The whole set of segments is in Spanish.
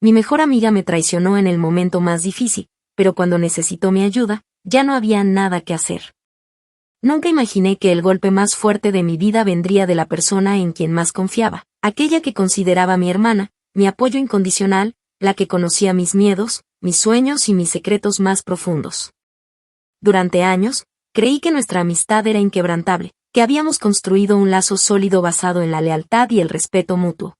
Mi mejor amiga me traicionó en el momento más difícil, pero cuando necesitó mi ayuda, ya no había nada que hacer. Nunca imaginé que el golpe más fuerte de mi vida vendría de la persona en quien más confiaba, aquella que consideraba mi hermana, mi apoyo incondicional, la que conocía mis miedos, mis sueños y mis secretos más profundos. Durante años, creí que nuestra amistad era inquebrantable, que habíamos construido un lazo sólido basado en la lealtad y el respeto mutuo.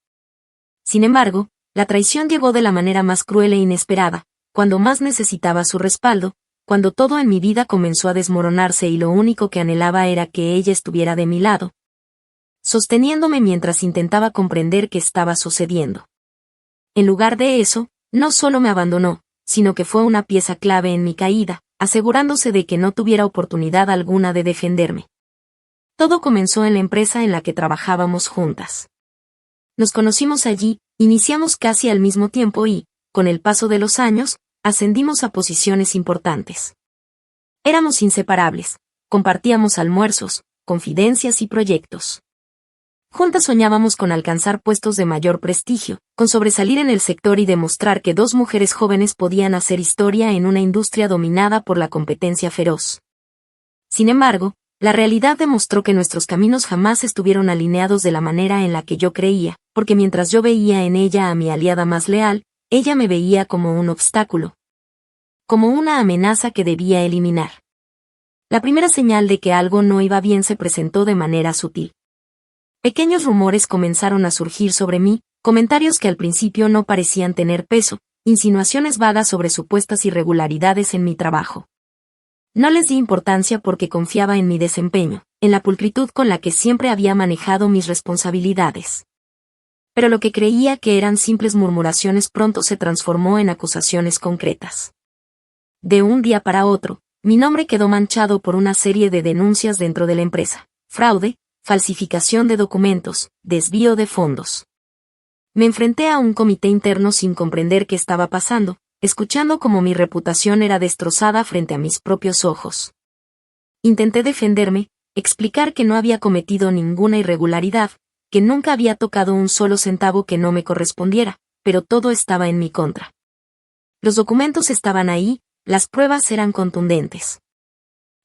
Sin embargo, la traición llegó de la manera más cruel e inesperada, cuando más necesitaba su respaldo, cuando todo en mi vida comenzó a desmoronarse y lo único que anhelaba era que ella estuviera de mi lado, sosteniéndome mientras intentaba comprender qué estaba sucediendo. En lugar de eso, no solo me abandonó, sino que fue una pieza clave en mi caída, asegurándose de que no tuviera oportunidad alguna de defenderme. Todo comenzó en la empresa en la que trabajábamos juntas. Nos conocimos allí, iniciamos casi al mismo tiempo y, con el paso de los años, ascendimos a posiciones importantes. Éramos inseparables, compartíamos almuerzos, confidencias y proyectos. Juntas soñábamos con alcanzar puestos de mayor prestigio, con sobresalir en el sector y demostrar que dos mujeres jóvenes podían hacer historia en una industria dominada por la competencia feroz. Sin embargo, la realidad demostró que nuestros caminos jamás estuvieron alineados de la manera en la que yo creía, porque mientras yo veía en ella a mi aliada más leal, ella me veía como un obstáculo, como una amenaza que debía eliminar. La primera señal de que algo no iba bien se presentó de manera sutil. Pequeños rumores comenzaron a surgir sobre mí, comentarios que al principio no parecían tener peso, insinuaciones vagas sobre supuestas irregularidades en mi trabajo. No les di importancia porque confiaba en mi desempeño, en la pulcritud con la que siempre había manejado mis responsabilidades. Pero lo que creía que eran simples murmuraciones pronto se transformó en acusaciones concretas. De un día para otro, mi nombre quedó manchado por una serie de denuncias dentro de la empresa: fraude, falsificación de documentos, desvío de fondos. Me enfrenté a un comité interno sin comprender qué estaba pasando, escuchando cómo mi reputación era destrozada frente a mis propios ojos. Intenté defenderme, explicar que no había cometido ninguna irregularidad, que nunca había tocado un solo centavo que no me correspondiera, pero todo estaba en mi contra. Los documentos estaban ahí, las pruebas eran contundentes.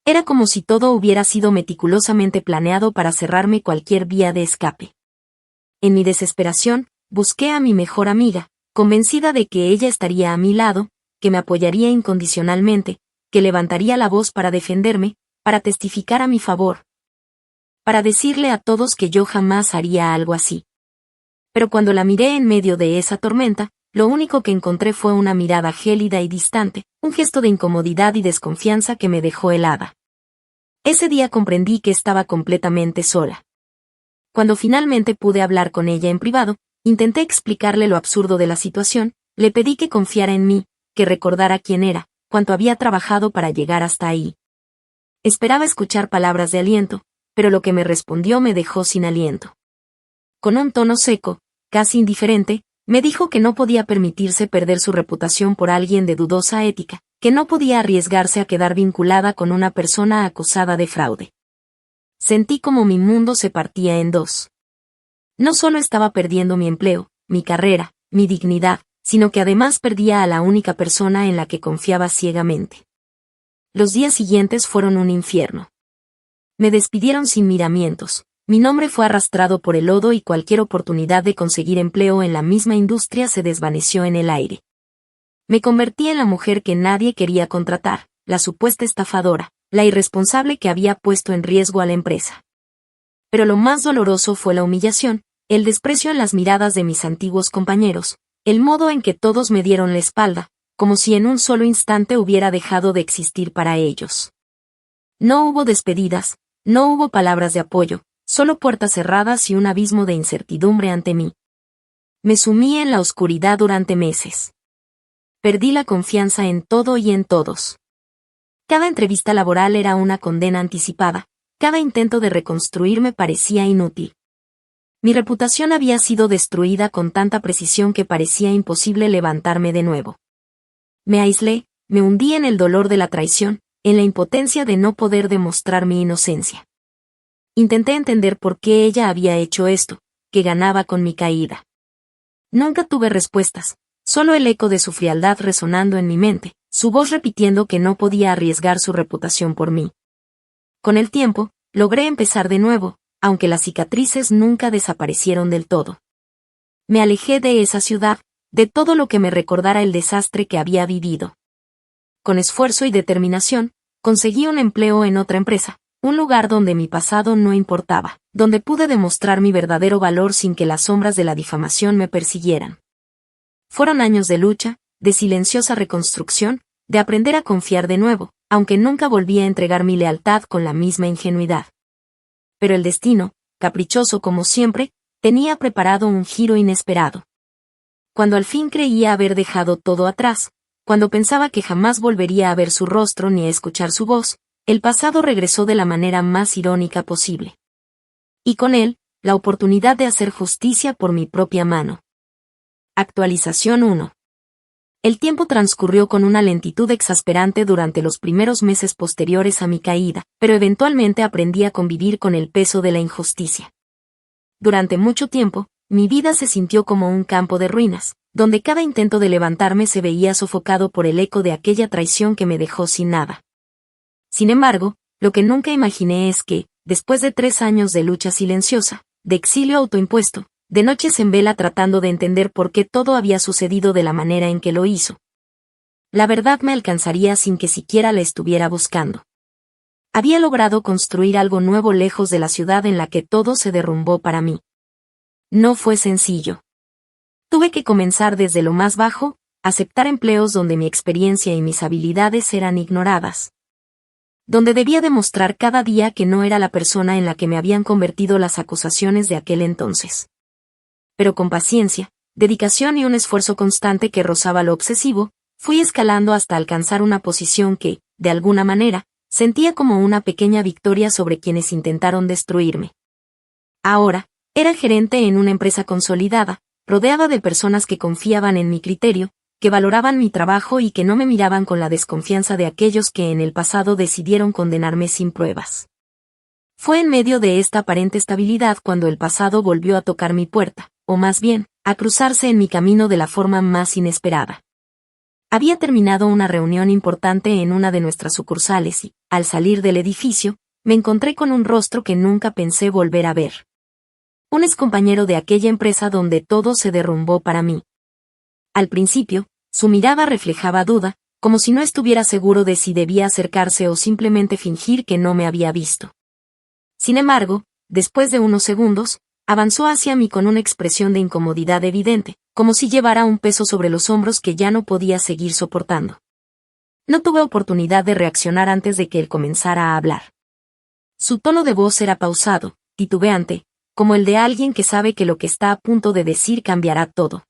Era como si todo hubiera sido meticulosamente planeado para cerrarme cualquier vía de escape. En mi desesperación, busqué a mi mejor amiga, convencida de que ella estaría a mi lado, que me apoyaría incondicionalmente, que levantaría la voz para defenderme, para testificar a mi favor, para decirle a todos que yo jamás haría algo así. Pero cuando la miré en medio de esa tormenta, lo único que encontré fue una mirada gélida y distante, un gesto de incomodidad y desconfianza que me dejó helada. Ese día comprendí que estaba completamente sola. Cuando finalmente pude hablar con ella en privado, intenté explicarle lo absurdo de la situación, le pedí que confiara en mí, que recordara quién era, cuánto había trabajado para llegar hasta ahí. Esperaba escuchar palabras de aliento, pero lo que me respondió me dejó sin aliento. Con un tono seco, casi indiferente, me dijo que no podía permitirse perder su reputación por alguien de dudosa ética, que no podía arriesgarse a quedar vinculada con una persona acusada de fraude. Sentí como mi mundo se partía en dos. No solo estaba perdiendo mi empleo, mi carrera, mi dignidad, sino que además perdía a la única persona en la que confiaba ciegamente. Los días siguientes fueron un infierno. Me despidieron sin miramientos. Mi nombre fue arrastrado por el lodo y cualquier oportunidad de conseguir empleo en la misma industria se desvaneció en el aire. Me convertí en la mujer que nadie quería contratar, la supuesta estafadora, la irresponsable que había puesto en riesgo a la empresa. Pero lo más doloroso fue la humillación, el desprecio en las miradas de mis antiguos compañeros, el modo en que todos me dieron la espalda, como si en un solo instante hubiera dejado de existir para ellos. No hubo despedidas, no hubo palabras de apoyo, solo puertas cerradas y un abismo de incertidumbre ante mí. Me sumí en la oscuridad durante meses. Perdí la confianza en todo y en todos. Cada entrevista laboral era una condena anticipada, cada intento de reconstruirme parecía inútil. Mi reputación había sido destruida con tanta precisión que parecía imposible levantarme de nuevo. Me aislé, me hundí en el dolor de la traición, en la impotencia de no poder demostrar mi inocencia. Intenté entender por qué ella había hecho esto, que ganaba con mi caída. Nunca tuve respuestas, Solo el eco de su frialdad resonando en mi mente, su voz repitiendo que no podía arriesgar su reputación por mí. Con el tiempo, logré empezar de nuevo, aunque las cicatrices nunca desaparecieron del todo. Me alejé de esa ciudad, de todo lo que me recordara el desastre que había vivido. Con esfuerzo y determinación, conseguí un empleo en otra empresa, un lugar donde mi pasado no importaba, donde pude demostrar mi verdadero valor sin que las sombras de la difamación me persiguieran. Fueron años de lucha, de silenciosa reconstrucción, de aprender a confiar de nuevo, aunque nunca volví a entregar mi lealtad con la misma ingenuidad. Pero el destino, caprichoso como siempre, tenía preparado un giro inesperado. Cuando al fin creía haber dejado todo atrás, cuando pensaba que jamás volvería a ver su rostro ni a escuchar su voz, el pasado regresó de la manera más irónica posible. Y con él, la oportunidad de hacer justicia por mi propia mano. Actualización 1. El tiempo transcurrió con una lentitud exasperante durante los primeros meses posteriores a mi caída, pero eventualmente aprendí a convivir con el peso de la injusticia. Durante mucho tiempo, mi vida se sintió como un campo de ruinas, donde cada intento de levantarme se veía sofocado por el eco de aquella traición que me dejó sin nada. Sin embargo, lo que nunca imaginé es que, después de 3 años de lucha silenciosa, de exilio autoimpuesto, de noches en vela tratando de entender por qué todo había sucedido de la manera en que lo hizo, la verdad me alcanzaría sin que siquiera la estuviera buscando. Había logrado construir algo nuevo lejos de la ciudad en la que todo se derrumbó para mí. No fue sencillo. Tuve que comenzar desde lo más bajo, aceptar empleos donde mi experiencia y mis habilidades eran ignoradas. Donde debía demostrar cada día que no era la persona en la que me habían convertido las acusaciones de aquel entonces. Pero con paciencia, dedicación y un esfuerzo constante que rozaba lo obsesivo, fui escalando hasta alcanzar una posición que, de alguna manera, sentía como una pequeña victoria sobre quienes intentaron destruirme. Ahora, era gerente en una empresa consolidada, rodeada de personas que confiaban en mi criterio, que valoraban mi trabajo y que no me miraban con la desconfianza de aquellos que en el pasado decidieron condenarme sin pruebas. Fue en medio de esta aparente estabilidad cuando el pasado volvió a tocar mi puerta, o más bien, a cruzarse en mi camino de la forma más inesperada. Había terminado una reunión importante en una de nuestras sucursales y, al salir del edificio, me encontré con un rostro que nunca pensé volver a ver. Un excompañero de aquella empresa donde todo se derrumbó para mí. Al principio, su mirada reflejaba duda, como si no estuviera seguro de si debía acercarse o simplemente fingir que no me había visto. Sin embargo, después de unos segundos, avanzó hacia mí con una expresión de incomodidad evidente, como si llevara un peso sobre los hombros que ya no podía seguir soportando. No tuve oportunidad de reaccionar antes de que él comenzara a hablar. Su tono de voz era pausado, titubeante, como el de alguien que sabe que lo que está a punto de decir cambiará todo.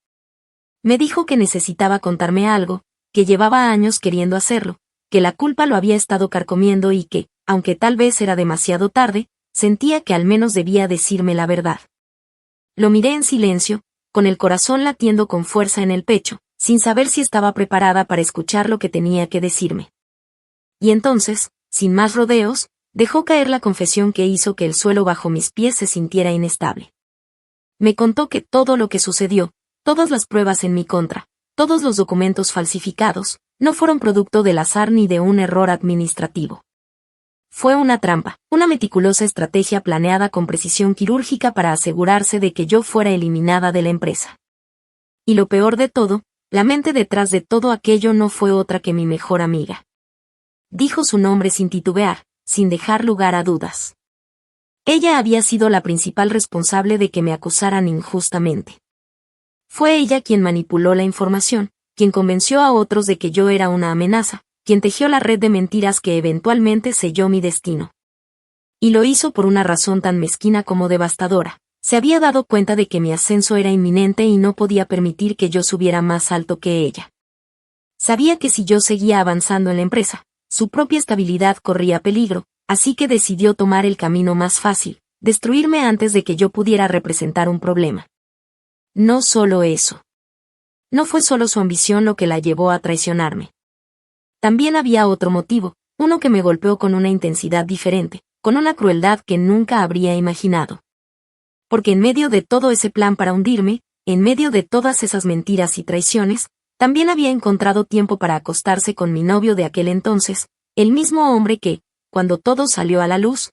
Me dijo que necesitaba contarme algo, que llevaba años queriendo hacerlo, que la culpa lo había estado carcomiendo y que, aunque tal vez era demasiado tarde, sentía que al menos debía decirme la verdad. Lo miré en silencio, con el corazón latiendo con fuerza en el pecho, sin saber si estaba preparada para escuchar lo que tenía que decirme. Y entonces, sin más rodeos, dejó caer la confesión que hizo que el suelo bajo mis pies se sintiera inestable. Me contó que todo lo que sucedió, todas las pruebas en mi contra, todos los documentos falsificados, no fueron producto del azar ni de un error administrativo. Fue una trampa, una meticulosa estrategia planeada con precisión quirúrgica para asegurarse de que yo fuera eliminada de la empresa. Y lo peor de todo, la mente detrás de todo aquello no fue otra que mi mejor amiga. Dijo su nombre sin titubear, sin dejar lugar a dudas. Ella había sido la principal responsable de que me acusaran injustamente. Fue ella quien manipuló la información, quien convenció a otros de que yo era una amenaza, quien tejió la red de mentiras que eventualmente selló mi destino. Y lo hizo por una razón tan mezquina como devastadora. Se había dado cuenta de que mi ascenso era inminente y no podía permitir que yo subiera más alto que ella. Sabía que si yo seguía avanzando en la empresa, su propia estabilidad corría peligro, así que decidió tomar el camino más fácil, destruirme antes de que yo pudiera representar un problema. No solo eso. No fue solo su ambición lo que la llevó a traicionarme. También había otro motivo, uno que me golpeó con una intensidad diferente, con una crueldad que nunca habría imaginado. Porque en medio de todo ese plan para hundirme, en medio de todas esas mentiras y traiciones, También había encontrado tiempo para acostarse con mi novio de aquel entonces, el mismo hombre que, cuando todo salió a la luz,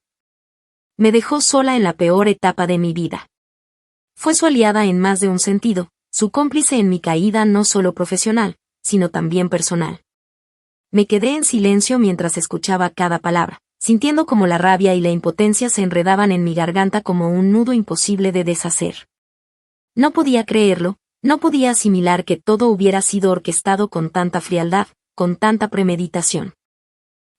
me dejó sola en la peor etapa de mi vida. Fue su aliada en más de un sentido, su cómplice en mi caída no solo profesional, sino también personal. Me quedé en silencio mientras escuchaba cada palabra, sintiendo como la rabia y la impotencia se enredaban en mi garganta como un nudo imposible de deshacer. No podía creerlo, no podía asimilar que todo hubiera sido orquestado con tanta frialdad, con tanta premeditación.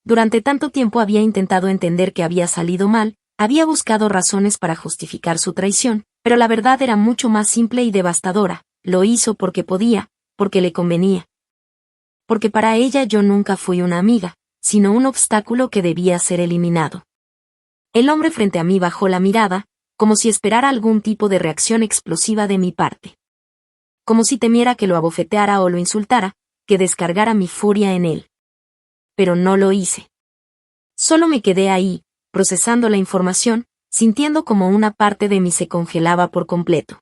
Durante tanto tiempo había intentado entender que había salido mal, había buscado razones para justificar su traición, pero la verdad era mucho más simple y devastadora. Lo hizo porque podía, porque le convenía. Porque para ella yo nunca fui una amiga, sino un obstáculo que debía ser eliminado. El hombre frente a mí bajó la mirada, como si esperara algún tipo de reacción explosiva de mi parte. Como si temiera que lo abofeteara o lo insultara, que descargara mi furia en él. Pero no lo hice. Solo me quedé ahí, procesando la información, sintiendo como una parte de mí se congelaba por completo.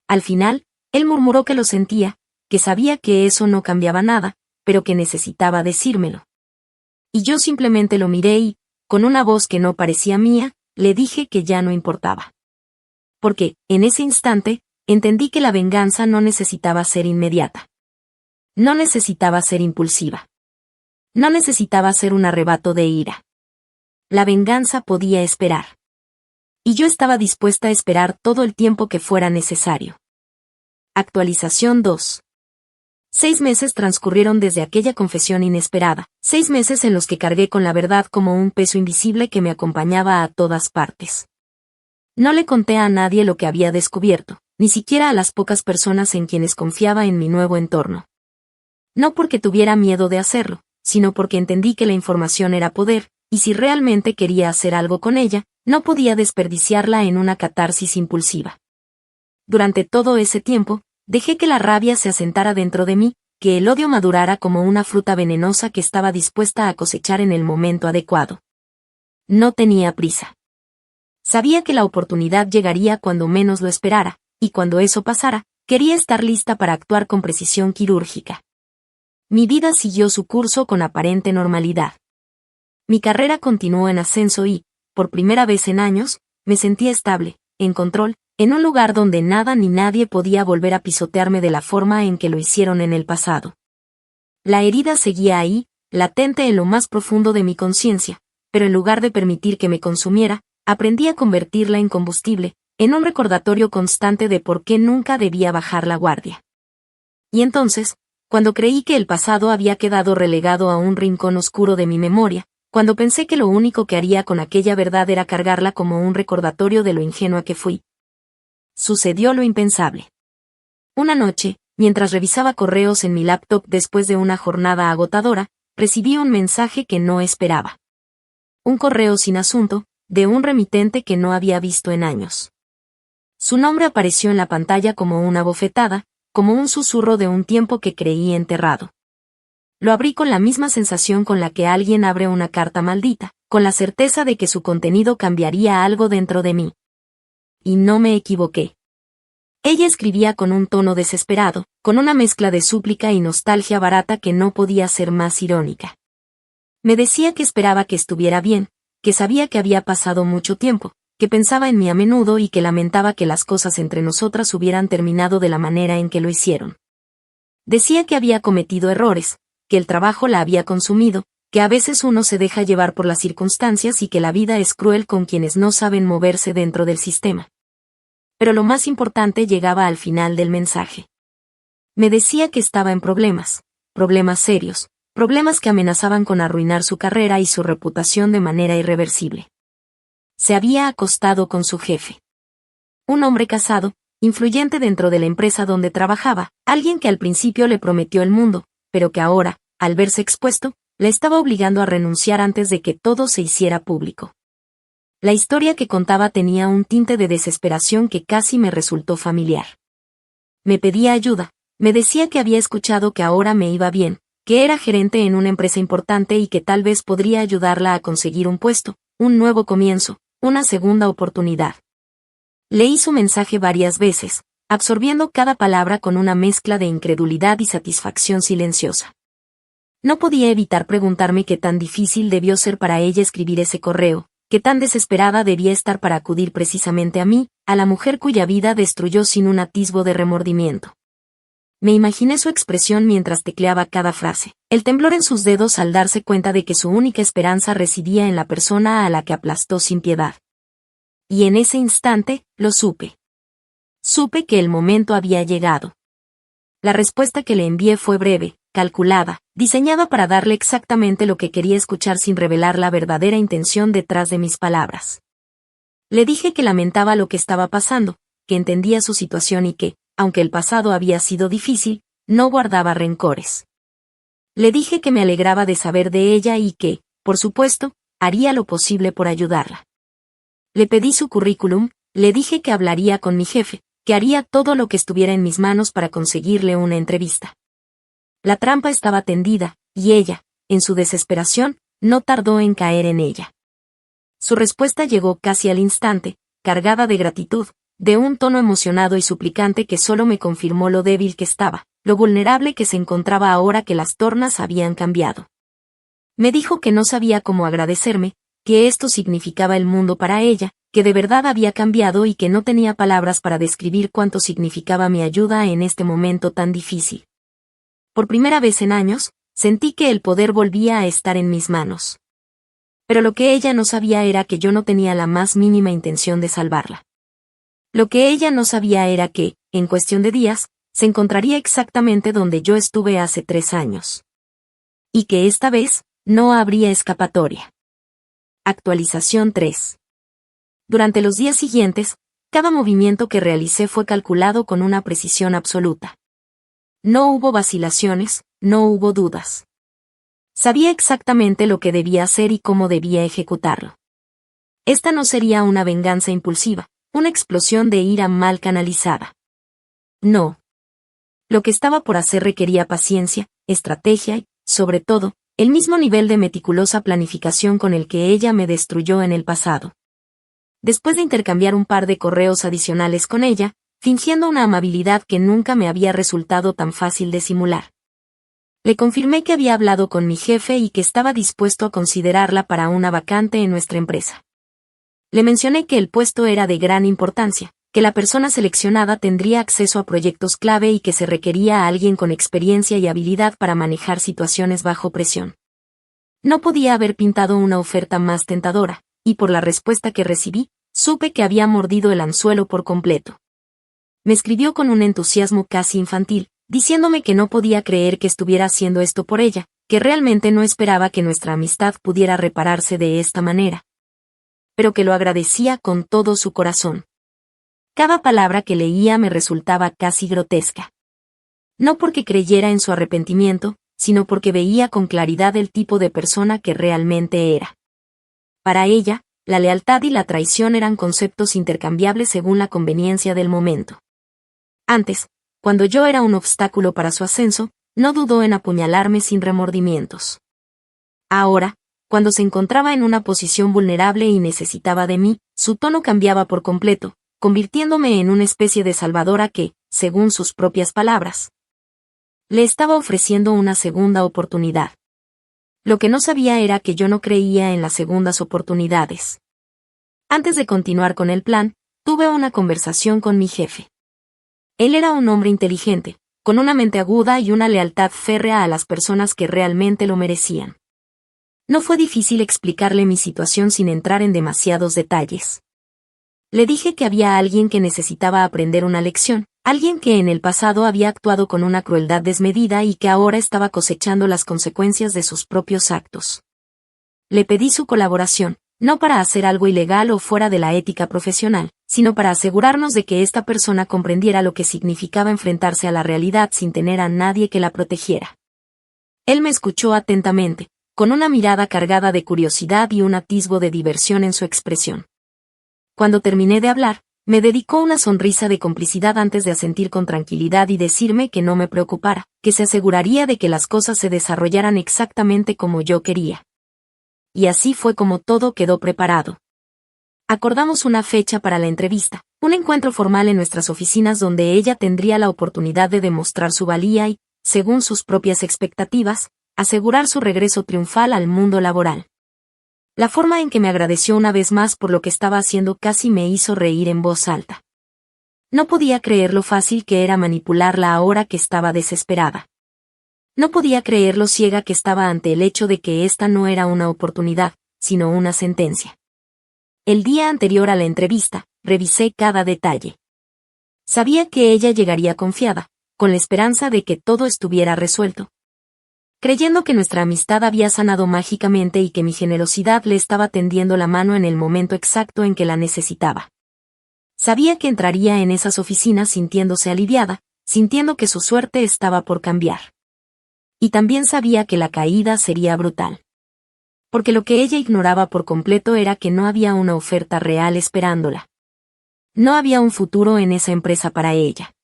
Al final, él murmuró que lo sentía, que sabía que eso no cambiaba nada, pero que necesitaba decírmelo. Y yo simplemente lo miré y, con una voz que no parecía mía, le dije que ya no importaba. Porque, en ese instante, entendí que la venganza no necesitaba ser inmediata. No necesitaba ser impulsiva. No necesitaba ser un arrebato de ira. La venganza podía esperar. Y yo estaba dispuesta a esperar todo el tiempo que fuera necesario. Actualización 2. 6 meses transcurrieron desde aquella confesión inesperada, 6 meses en los que cargué con la verdad como un peso invisible que me acompañaba a todas partes. No le conté a nadie lo que había descubierto, ni siquiera a las pocas personas en quienes confiaba en mi nuevo entorno. No porque tuviera miedo de hacerlo, sino porque entendí que la información era poder, y si realmente quería hacer algo con ella, no podía desperdiciarla en una catarsis impulsiva. Durante todo ese tiempo, dejé que la rabia se asentara dentro de mí, que el odio madurara como una fruta venenosa que estaba dispuesta a cosechar en el momento adecuado. No tenía prisa. Sabía que la oportunidad llegaría cuando menos lo esperara, y cuando eso pasara, quería estar lista para actuar con precisión quirúrgica. Mi vida siguió su curso con aparente normalidad. Mi carrera continuó en ascenso y, por primera vez en años, me sentía estable, en control, en un lugar donde nada ni nadie podía volver a pisotearme de la forma en que lo hicieron en el pasado. La herida seguía ahí, latente en lo más profundo de mi conciencia, pero en lugar de permitir que me consumiera, aprendí a convertirla en combustible, en un recordatorio constante de por qué nunca debía bajar la guardia. Y entonces, cuando creí que el pasado había quedado relegado a un rincón oscuro de mi memoria, cuando pensé que lo único que haría con aquella verdad era cargarla como un recordatorio de lo ingenua que fui, sucedió lo impensable. Una noche, mientras revisaba correos en mi laptop después de una jornada agotadora, recibí un mensaje que no esperaba. Un correo sin asunto, de un remitente que no había visto en años. Su nombre apareció en la pantalla como una bofetada, como un susurro de un tiempo que creí enterrado. Lo abrí con la misma sensación con la que alguien abre una carta maldita, con la certeza de que su contenido cambiaría algo dentro de mí. Y no me equivoqué. Ella escribía con un tono desesperado, con una mezcla de súplica y nostalgia barata que no podía ser más irónica. Me decía que esperaba que estuviera bien, que sabía que había pasado mucho tiempo, que pensaba en mí a menudo y que lamentaba que las cosas entre nosotras hubieran terminado de la manera en que lo hicieron. Decía que había cometido errores, que el trabajo la había consumido, que a veces uno se deja llevar por las circunstancias y que la vida es cruel con quienes no saben moverse dentro del sistema. Pero lo más importante llegaba al final del mensaje. Me decía que estaba en problemas serios, problemas que amenazaban con arruinar su carrera y su reputación de manera irreversible. Se había acostado con su jefe. Un hombre casado, influyente dentro de la empresa donde trabajaba, alguien que al principio le prometió el mundo, pero que ahora, al verse expuesto, le estaba obligando a renunciar antes de que todo se hiciera público. La historia que contaba tenía un tinte de desesperación que casi me resultó familiar. Me pedía ayuda, me decía que había escuchado que ahora me iba bien, que era gerente en una empresa importante y que tal vez podría ayudarla a conseguir un puesto, un nuevo comienzo, una segunda oportunidad. Leí su mensaje varias veces, absorbiendo cada palabra con una mezcla de incredulidad y satisfacción silenciosa. No podía evitar preguntarme qué tan difícil debió ser para ella escribir ese correo, qué tan desesperada debía estar para acudir precisamente a mí, a la mujer cuya vida destruyó sin un atisbo de remordimiento. Me imaginé su expresión mientras tecleaba cada frase, el temblor en sus dedos al darse cuenta de que su única esperanza residía en la persona a la que aplastó sin piedad. Y en ese instante, lo supe. Supe que el momento había llegado. La respuesta que le envié fue breve, calculada, diseñada para darle exactamente lo que quería escuchar sin revelar la verdadera intención detrás de mis palabras. Le dije que lamentaba lo que estaba pasando, que entendía su situación y que, aunque el pasado había sido difícil, no guardaba rencores. Le dije que me alegraba de saber de ella y que, por supuesto, haría lo posible por ayudarla. Le pedí su currículum, le dije que hablaría con mi jefe, que haría todo lo que estuviera en mis manos para conseguirle una entrevista. La trampa estaba tendida, y ella, en su desesperación, no tardó en caer en ella. Su respuesta llegó casi al instante, cargada de gratitud, de un tono emocionado y suplicante que solo me confirmó lo débil que estaba, lo vulnerable que se encontraba ahora que las tornas habían cambiado. Me dijo que no sabía cómo agradecerme, que esto significaba el mundo para ella, que de verdad había cambiado y que no tenía palabras para describir cuánto significaba mi ayuda en este momento tan difícil. Por primera vez en años, sentí que el poder volvía a estar en mis manos. Pero lo que ella no sabía era que yo no tenía la más mínima intención de salvarla. Lo que ella no sabía era que, en cuestión de días, se encontraría exactamente donde yo estuve hace 3 años. Y que esta vez, no habría escapatoria. Actualización 3. Durante los días siguientes, cada movimiento que realicé fue calculado con una precisión absoluta. No hubo vacilaciones, no hubo dudas. Sabía exactamente lo que debía hacer y cómo debía ejecutarlo. Esta no sería una venganza impulsiva, una explosión de ira mal canalizada. No. Lo que estaba por hacer requería paciencia, estrategia y, sobre todo, el mismo nivel de meticulosa planificación con el que ella me destruyó en el pasado. Después de intercambiar un par de correos adicionales con ella, fingiendo una amabilidad que nunca me había resultado tan fácil de simular. Le confirmé que había hablado con mi jefe y que estaba dispuesto a considerarla para una vacante en nuestra empresa. Le mencioné que el puesto era de gran importancia, que la persona seleccionada tendría acceso a proyectos clave y que se requería a alguien con experiencia y habilidad para manejar situaciones bajo presión. No podía haber pintado una oferta más tentadora, y por la respuesta que recibí, supe que había mordido el anzuelo por completo. Me escribió con un entusiasmo casi infantil, diciéndome que no podía creer que estuviera haciendo esto por ella, que realmente no esperaba que nuestra amistad pudiera repararse de esta manera. Pero que lo agradecía con todo su corazón. Cada palabra que leía me resultaba casi grotesca. No porque creyera en su arrepentimiento, sino porque veía con claridad el tipo de persona que realmente era. Para ella, la lealtad y la traición eran conceptos intercambiables según la conveniencia del momento. Antes, cuando yo era un obstáculo para su ascenso, no dudó en apuñalarme sin remordimientos. Ahora, cuando se encontraba en una posición vulnerable y necesitaba de mí, su tono cambiaba por completo, convirtiéndome en una especie de salvadora que, según sus propias palabras, le estaba ofreciendo una segunda oportunidad. Lo que no sabía era que yo no creía en las segundas oportunidades. Antes de continuar con el plan, tuve una conversación con mi jefe. Él era un hombre inteligente, con una mente aguda y una lealtad férrea a las personas que realmente lo merecían. No fue difícil explicarle mi situación sin entrar en demasiados detalles. Le dije que había alguien que necesitaba aprender una lección, alguien que en el pasado había actuado con una crueldad desmedida y que ahora estaba cosechando las consecuencias de sus propios actos. Le pedí su colaboración, no para hacer algo ilegal o fuera de la ética profesional, sino para asegurarnos de que esta persona comprendiera lo que significaba enfrentarse a la realidad sin tener a nadie que la protegiera. Él me escuchó atentamente, con una mirada cargada de curiosidad y un atisbo de diversión en su expresión. Cuando terminé de hablar, me dedicó una sonrisa de complicidad antes de asentir con tranquilidad y decirme que no me preocupara, que se aseguraría de que las cosas se desarrollaran exactamente como yo quería. Y así fue como todo quedó preparado. Acordamos una fecha para la entrevista, Un encuentro formal en nuestras oficinas donde ella tendría la oportunidad de demostrar su valía y, según sus propias expectativas, asegurar su regreso triunfal al mundo laboral. La forma en que me agradeció una vez más por lo que estaba haciendo casi me hizo reír en voz alta. No podía creer lo fácil que era manipularla ahora que estaba desesperada. No podía creer lo ciega que estaba ante el hecho de que esta no era una oportunidad, sino una sentencia. El día anterior a la entrevista, revisé cada detalle. Sabía que ella llegaría confiada, con la esperanza de que todo estuviera resuelto. Creyendo que nuestra amistad había sanado mágicamente y que mi generosidad le estaba tendiendo la mano en el momento exacto en que la necesitaba. Sabía que entraría en esas oficinas sintiéndose aliviada, sintiendo que su suerte estaba por cambiar. Y también sabía que la caída sería brutal. Porque lo que ella ignoraba por completo era que no había una oferta real esperándola. No había un futuro en esa empresa para ella.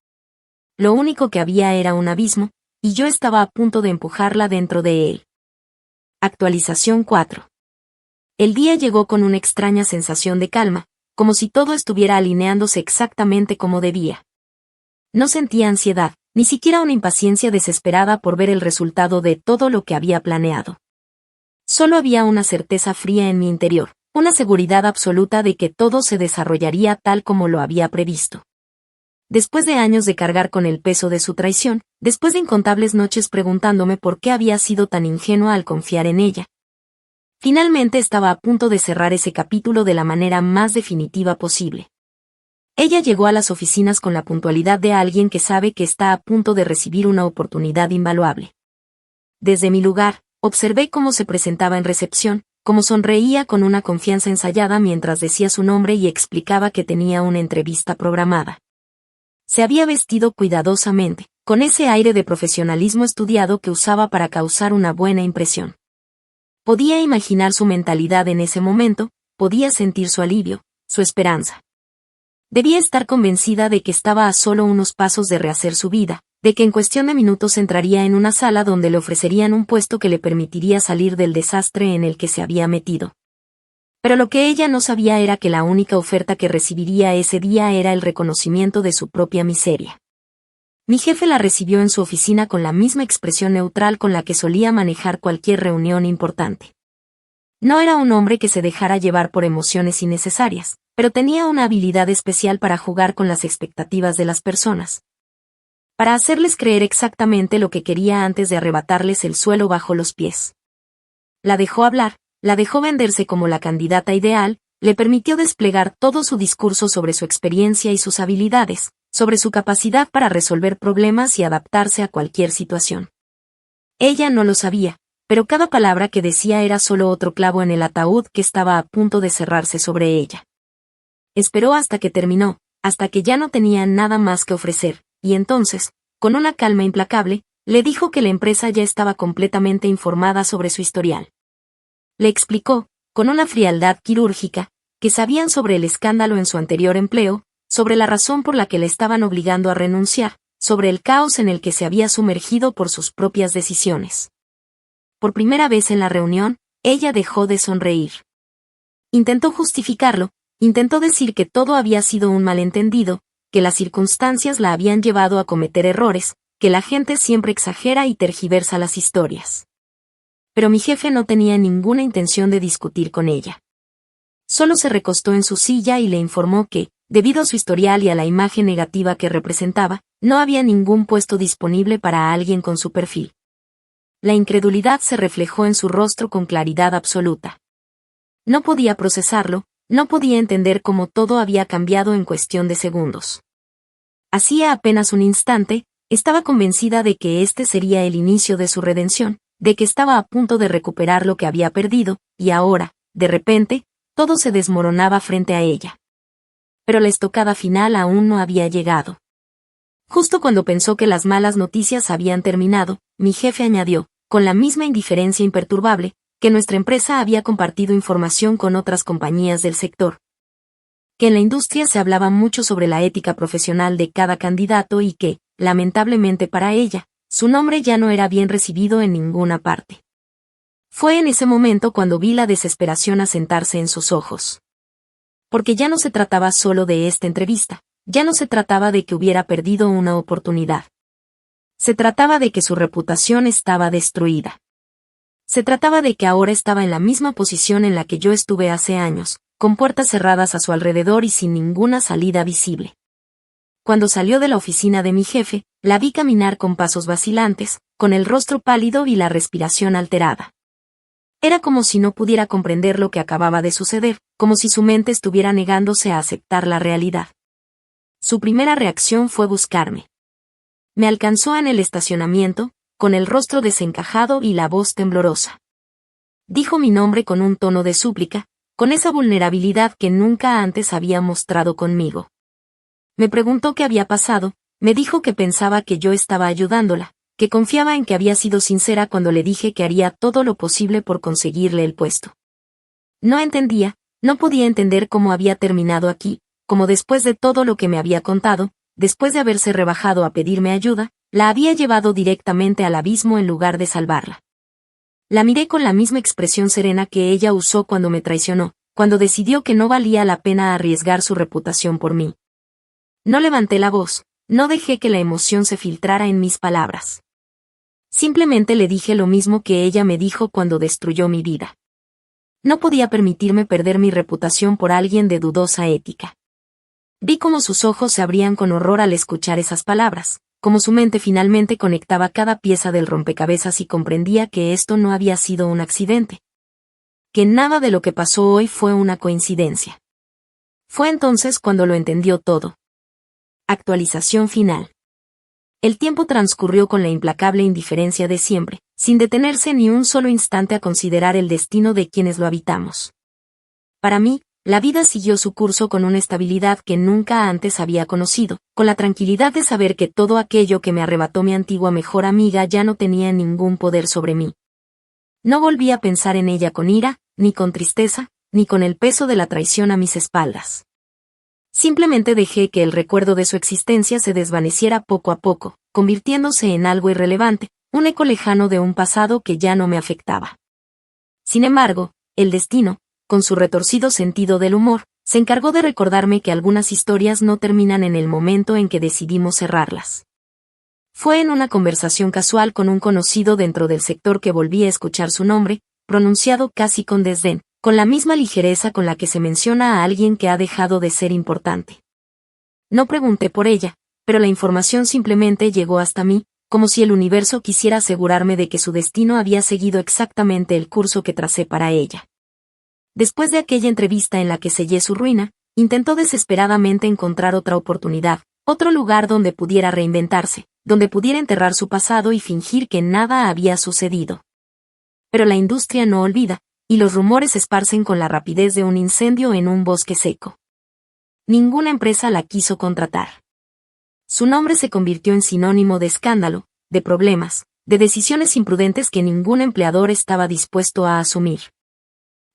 Lo único que había era un abismo, y yo estaba a punto de empujarla dentro de él. Actualización 4. El día llegó con una extraña sensación de calma, como si todo estuviera alineándose exactamente como debía. No sentía ansiedad, ni siquiera una impaciencia desesperada por ver el resultado de todo lo que había planeado. Solo había una certeza fría en mi interior, una seguridad absoluta de que todo se desarrollaría tal como lo había previsto. Después de años de cargar con el peso de su traición, después de incontables noches preguntándome por qué había sido tan ingenua al confiar en ella, finalmente estaba a punto de cerrar ese capítulo de la manera más definitiva posible. Ella llegó a las oficinas con la puntualidad de alguien que sabe que está a punto de recibir una oportunidad invaluable. Desde mi lugar, observé cómo se presentaba en recepción, cómo sonreía con una confianza ensayada mientras decía su nombre y explicaba que tenía una entrevista programada. Se había vestido cuidadosamente, con ese aire de profesionalismo estudiado que usaba para causar una buena impresión. Podía imaginar su mentalidad en ese momento, podía sentir su alivio, su esperanza. Debía estar convencida de que estaba a solo unos pasos de rehacer su vida, de que en cuestión de minutos entraría en una sala donde le ofrecerían un puesto que le permitiría salir del desastre en el que se había metido. Pero lo que ella no sabía era que la única oferta que recibiría ese día era el reconocimiento de su propia miseria. Mi jefe la recibió en su oficina con la misma expresión neutral con la que solía manejar cualquier reunión importante. No era un hombre que se dejara llevar por emociones innecesarias, pero tenía una habilidad especial para jugar con las expectativas de las personas. Para hacerles creer exactamente lo que quería antes de arrebatarles el suelo bajo los pies. La dejó hablar, la dejó venderse como la candidata ideal, le permitió desplegar todo su discurso sobre su experiencia y sus habilidades, sobre su capacidad para resolver problemas y adaptarse a cualquier situación. Ella no lo sabía, pero cada palabra que decía era solo otro clavo en el ataúd que estaba a punto de cerrarse sobre ella. Esperó hasta que terminó, hasta que ya no tenía nada más que ofrecer, y entonces, con una calma implacable, le dijo que la empresa ya estaba completamente informada sobre su historial. Le explicó, con una frialdad quirúrgica, que sabían sobre el escándalo en su anterior empleo, sobre la razón por la que le estaban obligando a renunciar, sobre el caos en el que se había sumergido por sus propias decisiones. Por primera vez en la reunión, ella dejó de sonreír. Intentó justificarlo, intentó decir que todo había sido un malentendido, que las circunstancias la habían llevado a cometer errores, que la gente siempre exagera y tergiversa las historias. Pero mi jefe no tenía ninguna intención de discutir con ella. Solo se recostó en su silla y le informó que, debido a su historial y a la imagen negativa que representaba, no había ningún puesto disponible para alguien con su perfil. La incredulidad se reflejó en su rostro con claridad absoluta. No podía procesarlo, no podía entender cómo todo había cambiado en cuestión de segundos. Hacía apenas un instante, estaba convencida de que este sería el inicio de su redención, de que estaba a punto de recuperar lo que había perdido, y ahora, de repente, todo se desmoronaba frente a ella. Pero la estocada final aún no había llegado. Justo cuando pensó que las malas noticias habían terminado, mi jefe añadió, con la misma indiferencia imperturbable, que nuestra empresa había compartido información con otras compañías del sector. Que en la industria se hablaba mucho sobre la ética profesional de cada candidato y que, lamentablemente para ella, su nombre ya no era bien recibido en ninguna parte. Fue en ese momento cuando vi la desesperación asentarse en sus ojos. Porque ya no se trataba solo de esta entrevista, ya no se trataba de que hubiera perdido una oportunidad. Se trataba de que su reputación estaba destruida. Se trataba de que ahora estaba en la misma posición en la que yo estuve hace años, con puertas cerradas a su alrededor y sin ninguna salida visible. Cuando salió de la oficina de mi jefe, la vi caminar con pasos vacilantes, con el rostro pálido y la respiración alterada. Era como si no pudiera comprender lo que acababa de suceder, como si su mente estuviera negándose a aceptar la realidad. Su primera reacción fue buscarme. Me alcanzó en el estacionamiento, con el rostro desencajado y la voz temblorosa. Dijo mi nombre con un tono de súplica, con esa vulnerabilidad que nunca antes había mostrado conmigo. Me preguntó qué había pasado, me dijo que pensaba que yo estaba ayudándola, que confiaba en que había sido sincera cuando le dije que haría todo lo posible por conseguirle el puesto. No entendía, no podía entender cómo había terminado aquí, como después de todo lo que me había contado, después de haberse rebajado a pedirme ayuda, la había llevado directamente al abismo en lugar de salvarla. La miré con la misma expresión serena que ella usó cuando me traicionó, cuando decidió que no valía la pena arriesgar su reputación por mí. No levanté la voz, no dejé que la emoción se filtrara en mis palabras. Simplemente le dije lo mismo que ella me dijo cuando destruyó mi vida. No podía permitirme perder mi reputación por alguien de dudosa ética. Vi cómo sus ojos se abrían con horror al escuchar esas palabras, como su mente finalmente conectaba cada pieza del rompecabezas y comprendía que esto no había sido un accidente. Que nada de lo que pasó hoy fue una coincidencia. Fue entonces cuando lo entendió todo. Actualización final. El tiempo transcurrió con la implacable indiferencia de siempre, sin detenerse ni un solo instante a considerar el destino de quienes lo habitamos. Para mí, la vida siguió su curso con una estabilidad que nunca antes había conocido, con la tranquilidad de saber que todo aquello que me arrebató mi antigua mejor amiga ya no tenía ningún poder sobre mí. No volví a pensar en ella con ira, ni con tristeza, ni con el peso de la traición a mis espaldas. Simplemente dejé que el recuerdo de su existencia se desvaneciera poco a poco, convirtiéndose en algo irrelevante, un eco lejano de un pasado que ya no me afectaba. Sin embargo, el destino, con su retorcido sentido del humor, se encargó de recordarme que algunas historias no terminan en el momento en que decidimos cerrarlas. Fue en una conversación casual con un conocido dentro del sector que volví a escuchar su nombre, pronunciado casi con desdén, con la misma ligereza con la que se menciona a alguien que ha dejado de ser importante. No pregunté por ella, pero la información simplemente llegó hasta mí, como si el universo quisiera asegurarme de que su destino había seguido exactamente el curso que tracé para ella. Después de aquella entrevista en la que sellé su ruina, intentó desesperadamente encontrar otra oportunidad, otro lugar donde pudiera reinventarse, donde pudiera enterrar su pasado y fingir que nada había sucedido. Pero la industria no olvida, y los rumores se esparcen con la rapidez de un incendio en un bosque seco. Ninguna empresa la quiso contratar. Su nombre se convirtió en sinónimo de escándalo, de problemas, de decisiones imprudentes que ningún empleador estaba dispuesto a asumir.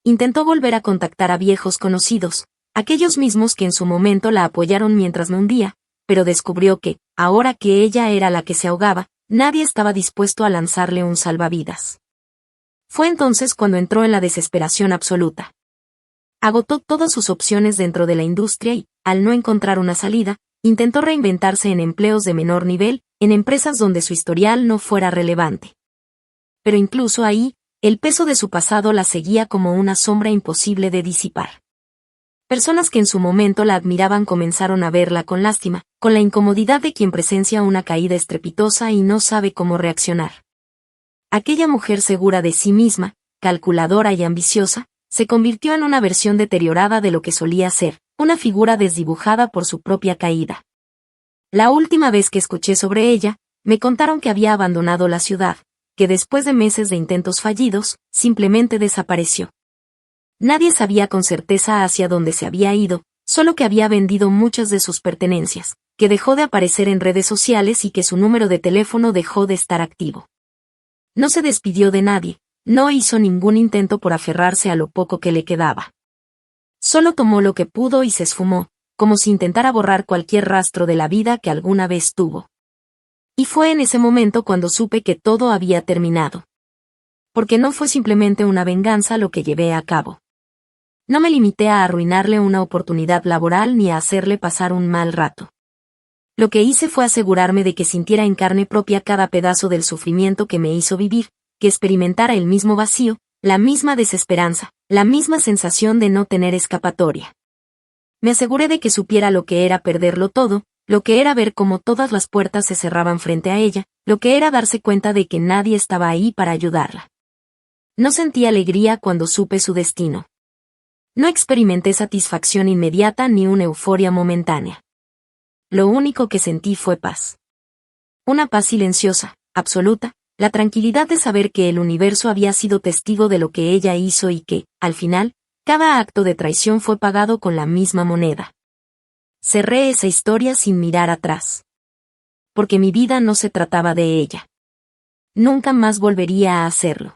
Intentó volver a contactar a viejos conocidos, aquellos mismos que en su momento la apoyaron mientras me hundía, pero descubrió que, ahora que ella era la que se ahogaba, nadie estaba dispuesto a lanzarle un salvavidas. Fue entonces cuando entró en la desesperación absoluta. Agotó todas sus opciones dentro de la industria y, al no encontrar una salida, intentó reinventarse en empleos de menor nivel, en empresas donde su historial no fuera relevante. Pero incluso ahí, el peso de su pasado la seguía como una sombra imposible de disipar. Personas que en su momento la admiraban comenzaron a verla con lástima, con la incomodidad de quien presencia una caída estrepitosa y no sabe cómo reaccionar. Aquella mujer segura de sí misma, calculadora y ambiciosa, se convirtió en una versión deteriorada de lo que solía ser, una figura desdibujada por su propia caída. La última vez que escuché sobre ella, me contaron que había abandonado la ciudad, que después de meses de intentos fallidos, simplemente desapareció. Nadie sabía con certeza hacia dónde se había ido, solo que había vendido muchas de sus pertenencias, que dejó de aparecer en redes sociales y que su número de teléfono dejó de estar activo. No se despidió de nadie, no hizo ningún intento por aferrarse a lo poco que le quedaba. Solo tomó lo que pudo y se esfumó, como si intentara borrar cualquier rastro de la vida que alguna vez tuvo. Y fue en ese momento cuando supe que todo había terminado. Porque no fue simplemente una venganza lo que llevé a cabo. No me limité a arruinarle una oportunidad laboral ni a hacerle pasar un mal rato. Lo que hice fue asegurarme de que sintiera en carne propia cada pedazo del sufrimiento que me hizo vivir, que experimentara el mismo vacío, la misma desesperanza, la misma sensación de no tener escapatoria. Me aseguré de que supiera lo que era perderlo todo, lo que era ver cómo todas las puertas se cerraban frente a ella, lo que era darse cuenta de que nadie estaba ahí para ayudarla. No sentí alegría cuando supe su destino. No experimenté satisfacción inmediata ni una euforia momentánea. Lo único que sentí fue paz. Una paz silenciosa, absoluta, la tranquilidad de saber que el universo había sido testigo de lo que ella hizo y que, al final, cada acto de traición fue pagado con la misma moneda. Cerré esa historia sin mirar atrás. Porque mi vida no se trataba de ella. Nunca más volvería a hacerlo.